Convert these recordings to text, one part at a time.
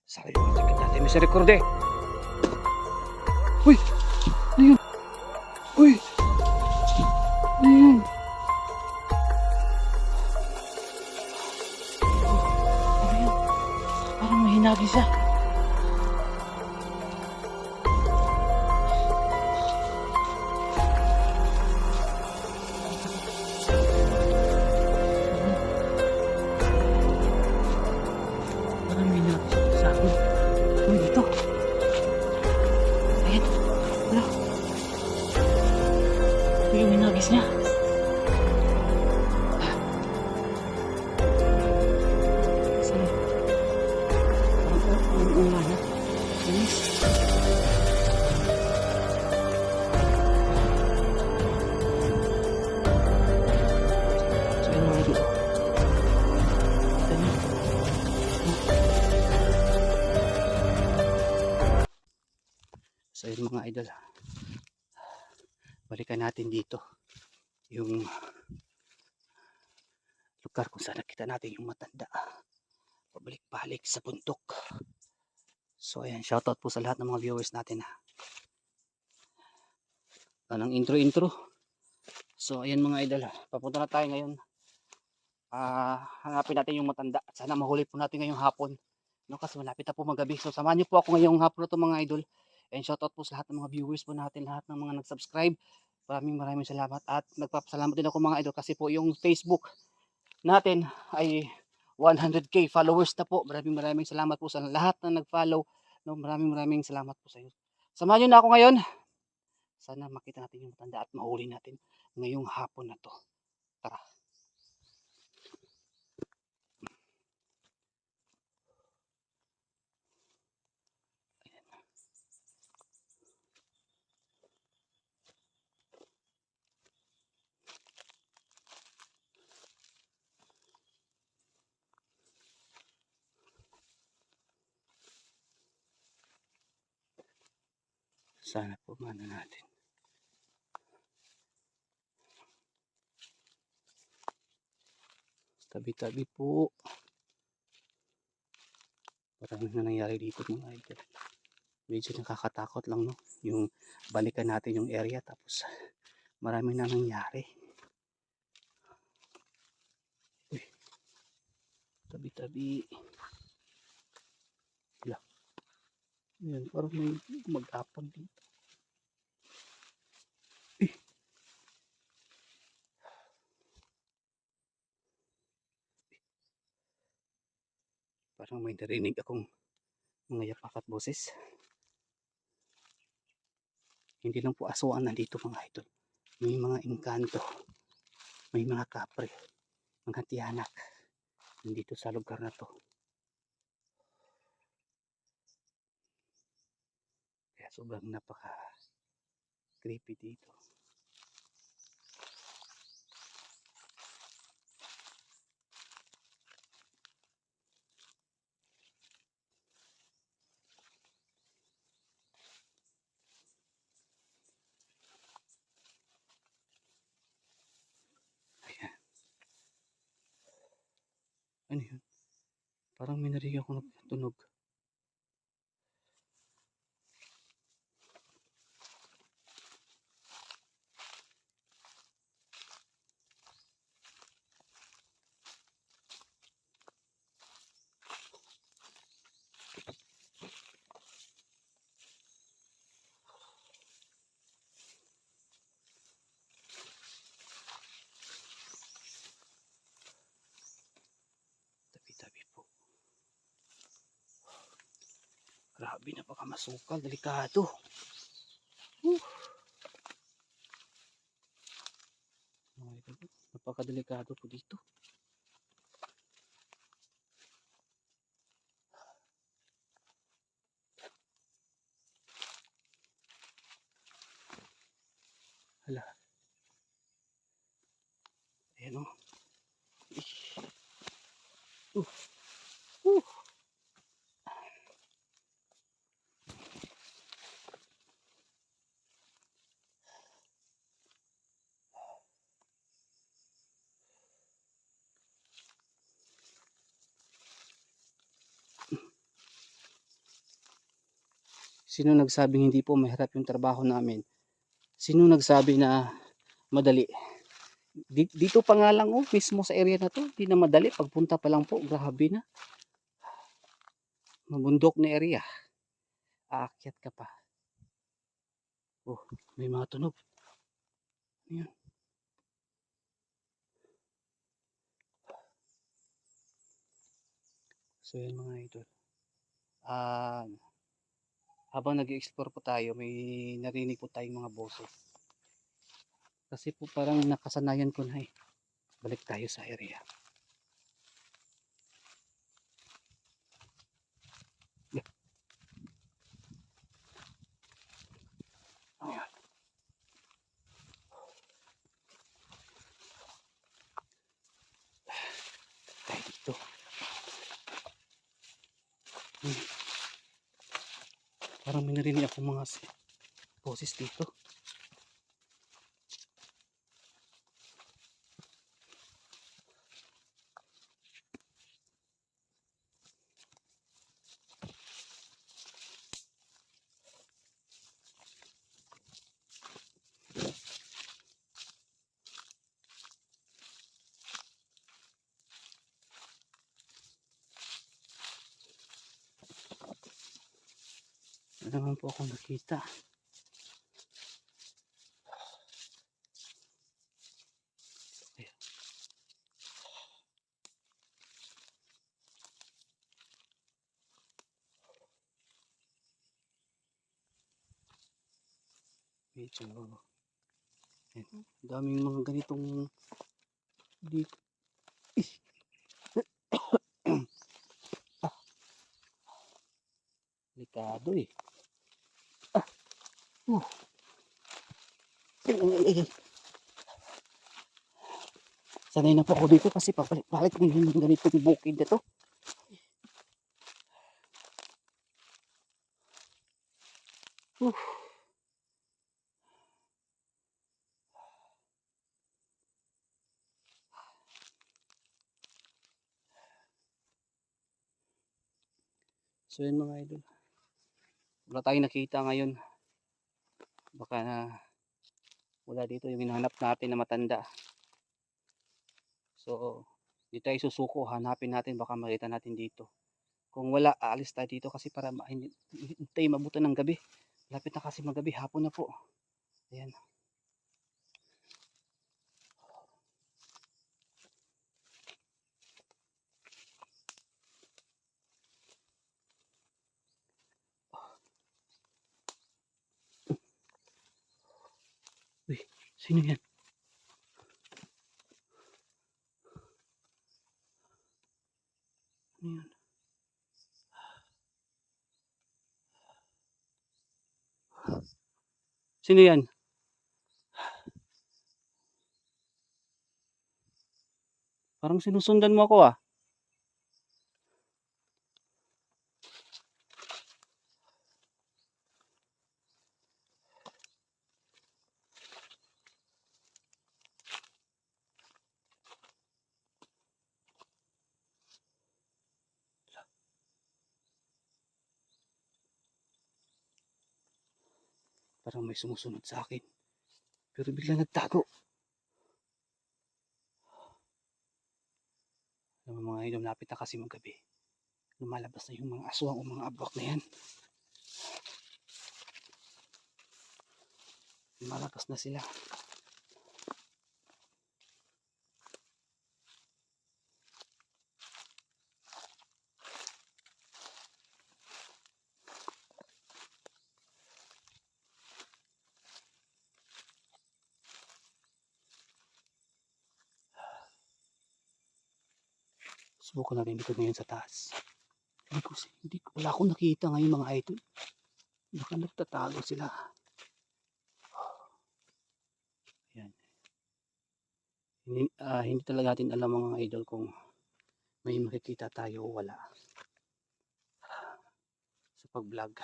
Sayang, sakit natin misericorde. Uy! Ano yun? Uy! Ano yun? Ano yun? Parang may hinagi siya. Parang may hinagi siya sa akin. Uy, dito. Ayan. Wala. Ito yung hinagis niya. Saan? Parang ulan na. Anis. So, yun mga dito. Kita niyo. So yun mga idol, balikan natin dito yung lugar kung saan nakita natin yung matanda pabalik-balik sa bundok. So ayan, shoutout po sa lahat ng mga viewers natin Anong intro. So ayan mga idol, papunta na tayo ngayon. Hanapin natin yung matanda at sana mahuli po natin ngayong hapon, no, kasi malapit na po magabi. So samahan niyo po ako ngayong hapon na to mga idol. And shoutout po sa lahat ng mga viewers po natin, lahat ng mga nag-subscribe. Maraming salamat at nagpapasalamat din ako mga idol kasi po yung Facebook natin ay 100k followers na po. Maraming salamat po sa lahat na nag-follow. No, maraming salamat po sa inyo. Samahan niyo na ako ngayon. Sana makita natin yung matanda at mahuli natin ngayong hapon na to. Tara. Sana po mana natin. Tabi-tabi po. Maraming na nangyari dito mga idol. Medyo nakakatakot lang, no, yung balikan natin yung area tapos marami na nangyari. Uy, tabi-tabi. Yan, parang may mag-apon dito. Parang may narinig akong mga yapak at boses. Hindi lang po aswang nandito mga idol. May mga engkanto. May mga kapre. Mga tiyanak. Nandito sa lugar na to. Kaya sobrang napaka creepy dito. Ayan. Ano yun? Parang may narinig ako nagtunog. Tabi-tabi po. Grabe, napakamasukal. Delikado. Napakadelikado po dito. Hala. Ayan o. Sino nagsabing hindi po mahirap yung trabaho namin? Sino nagsabi na madali? Dito pa nga lang, oh, mismo sa area na to, hindi na madali. Pagpunta pa lang po, grabe na. Mabundok na area. Aakyat ka pa. Oh, may mga tunog. Ayan. So yan mga idol. Habang nag-explore po tayo, may narinig po tayong mga boses. Kasi po parang nakasanayan ko na eh. Balik tayo sa area. Ayan. Tayo dito. Parang may narinig ako mga boses dito. Wala naman po akong nakita. Ayan. Medyo ayan. Daming mga ganitong dito. Delikado eh. Uh. Sanay na po ako dito kasi pabalik-balik din yung ganitong bukid na to. So yun mga idol. Wala tayong nakita ngayon. Baka na wala dito yung hinahanap natin na matanda. So dito tayo susuko. Hanapin natin, baka makita natin dito. Kung wala, aalis tayo dito kasi para hindi tayo mabutan ng gabi. Lapit na kasi magabi, hapon na po. Ayan. Uy, sino yan? Ano yan? Sino yan? Parang sinusundan mo ako ah. Parang may sumusunod sa akin. Pero bigla nagtago. Alam mo mga idol, lapit na kasi magabi. Lumalabas na yung mga aswang o mga abak na yan. Lumalabas na sila. Subukan natin dito ngayon sa taas. Wala akong nakita ngayon mga idol. Baka nagtatago sila. Ayan. Hindi talaga natin alam mga idol kung may makikita tayo o wala sa pag-vlog.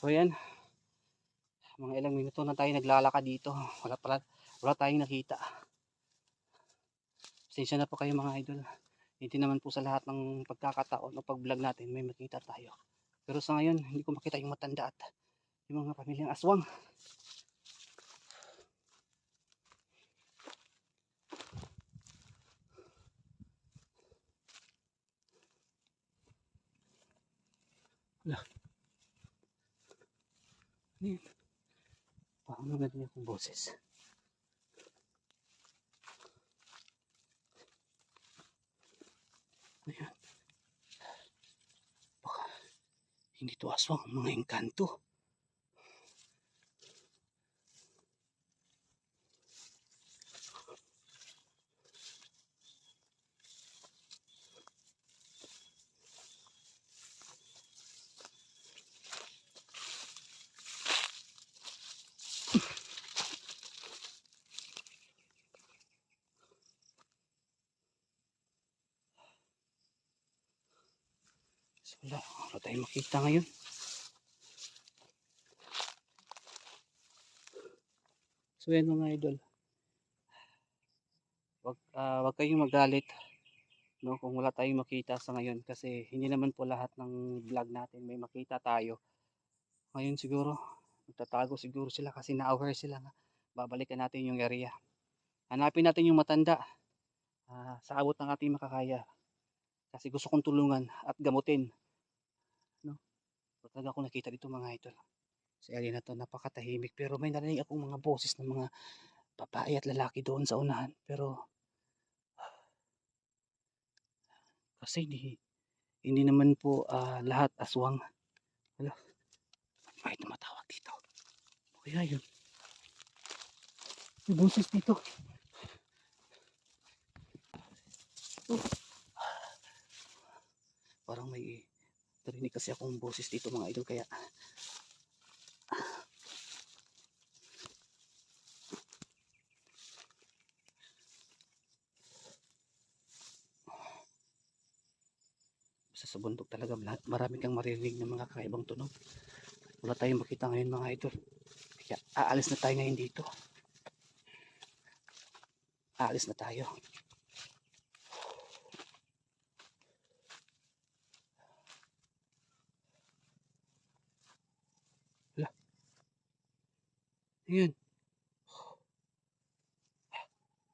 So ayan, mga ilang minuto na tayo naglalakad dito. Wala tayong nakita. Pasensya na po kayo mga idol. Hindi naman po sa lahat ng pagkakataon o pag-vlog natin may makita tayo. Pero sa ngayon, hindi ko makita yung matanda at yung mga pamilyang aswang. Wala. Ano yun? Parang narinig akong boses. Ano yun? Baka hindi to aswang, mga engkanto. So, wala tayong makita ngayon. So yan mga idol. Wag kayong magalit, no, kung wala tayong makita sa ngayon kasi hindi naman po lahat ng vlog natin may makita tayo. Ngayon siguro magtatago siguro sila kasi na-aware sila na babalikan natin yung area. Hanapin natin yung matanda sa abot ng ating makakaya kasi gusto kong tulungan at gamutin, no. So, talaga ako nakita dito mga idol. Sa area na to napakatahimik pero may narinig akong mga boses ng mga babae at lalaki doon sa unahan pero kasi hindi naman po lahat aswang. Wala, may tumatawag dito. Kaya yun, may boses dito. Oh, parang may narinig kasi akong boses dito mga idol kaya sa bundok talaga marami kang maririnig ng mga kakaibang tunog. Wala tayong makita ngayon mga idol. Kaya aalis na tayo ngayon dito. Aalis na tayo. Wala. Ayun.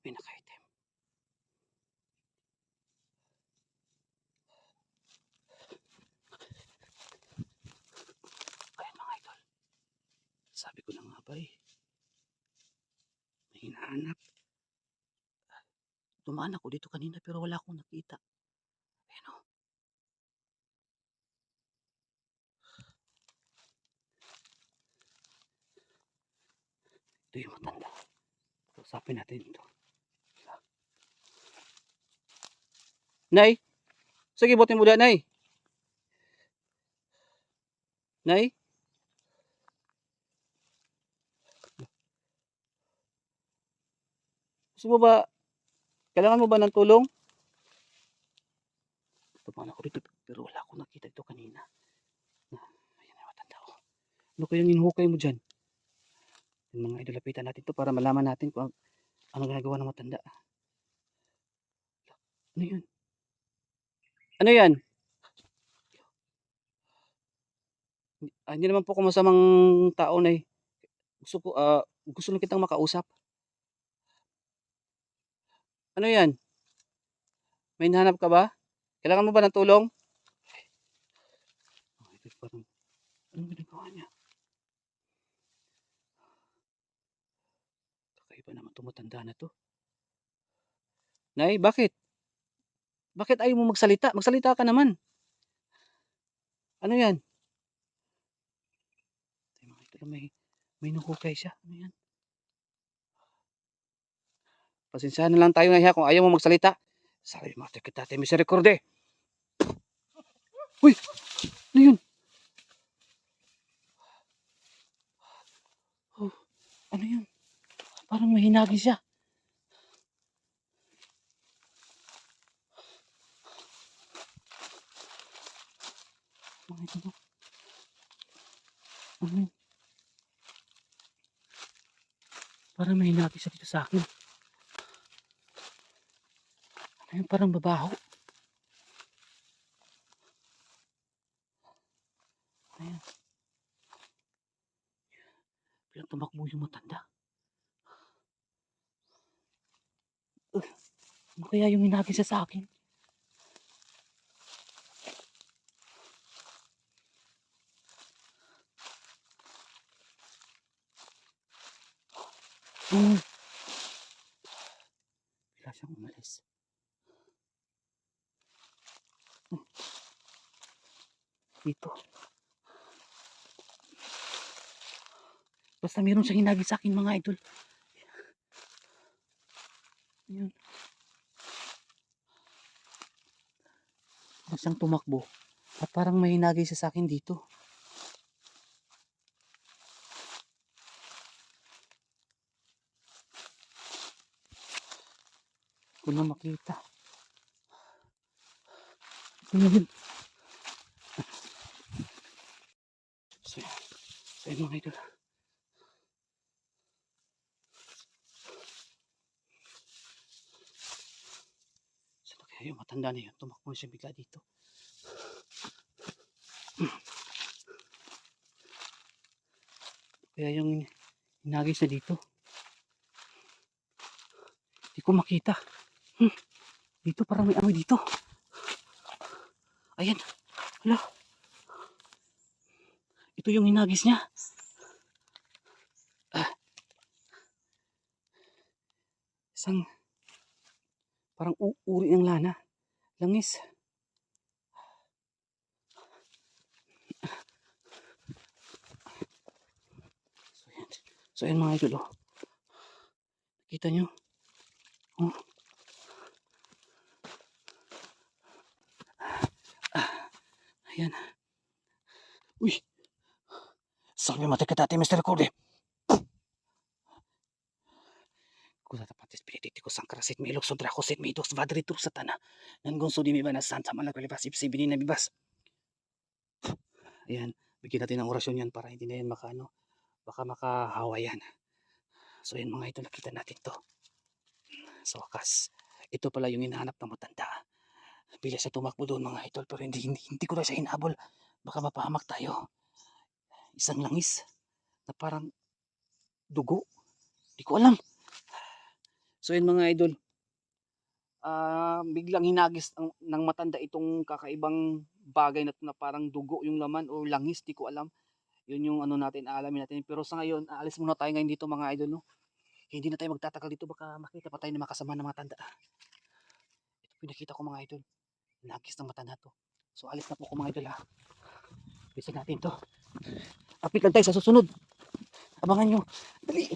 May naka-item. Ayun mga idol. Sabi ko na nga ba eh. May hinahanap. Dumaan ako dito kanina pero wala akong nakita. Ayun o. Ito yung matanda. Usapin natin ito. Nay! Sige, butin mo dyan, Nay! Nay! Gusto mo ba, kailangan mo ba ng tulong? Dumaan ako dito pero wala akong nakita ito kanina. Ayun yung matanda ko. Ano kayang hinuhukay mo dyan? Yung mga idol, lapitan natin ito para malaman natin kung ano ginagawa ng matanda. Ano yun? Ano yan? Hindi naman po ako masamang tao na eh. Gusto lang kitang makausap. Ano yan? May hinahanap ka ba? Kailangan mo ba ng tulong? Ito parang, anong ginagawa niya? Kakaiba naman itong matanda na to. Nay, bakit? Bakit ayaw mo magsalita? Magsalita ka naman. Ano yan? Ito may nahukay siya. Ano yan? Pasensyahan na lang tayo na kung ayaw mo magsalita. Sabi mo, kita tayo misericorde. Uy! Ano yun? Oh, ano yun? Parang may hinagi siya. Mga ito. Ano, parang may hinagis siya dito sa akin. Ayun, parang babaho. Ayan. Biglang tumakbo yung matanda. Ano kaya yung hinagis siya sa akin? Hmm. Bigla siyang umalis. Dito. Basta meron siyang hinagis sa akin mga idol. Yun. Basta siyang tumakbo. At parang may hinagis siya sa akin dito. Hindi ko na makita. Yun. So, yun mga idol. So, kaya yung matanda na yun, tumakbo siya bigla dito. Kaya yung hinagis na dito. Hindi ko makita. Dito parang may amoy dito. Ayan. Hala. Ito yung hinagis niya. Isang parang uri ng lana. Langis. So yan mga idol. Oh. Kita nyo? Oh. Ayan. Uy. Salve matekatati Mr. Corde. Kusata patis pinititikos ang karasit may ilok sodra kosit may itos vadritur satana. Nanggonso di mi ba na santa malagpalibas ipsibini na bibas. Ayan. Bigyan natin ng orasyon yan para hindi na yan makano. Baka makahawa yan. So yan mga idol, nakita natin to. Sa wakas. Ito pala yung hinahanap ng matanda. Bilis siya tumakbo doon mga idol pero hindi ko na siya hinabol. Baka mapahamak tayo. Isang langis na parang dugo. Hindi ko alam. So yun mga idol. Biglang hinagis ng matanda itong kakaibang bagay na parang dugo yung laman o langis. Hindi ko alam. Yun yung ano natin, aalamin natin. Pero sa ngayon, aalis muna tayo ngayon dito mga idol. No? Hindi na tayo magtatagal dito. Baka makita pa tayo na makasama ng matanda. Ito pinakita ko mga idol. Hinagis ng matanda to. So alis na po ko mga idol ha. Bisa natin to. Apit lang tayo sa susunod. Abangan nyo. Dali.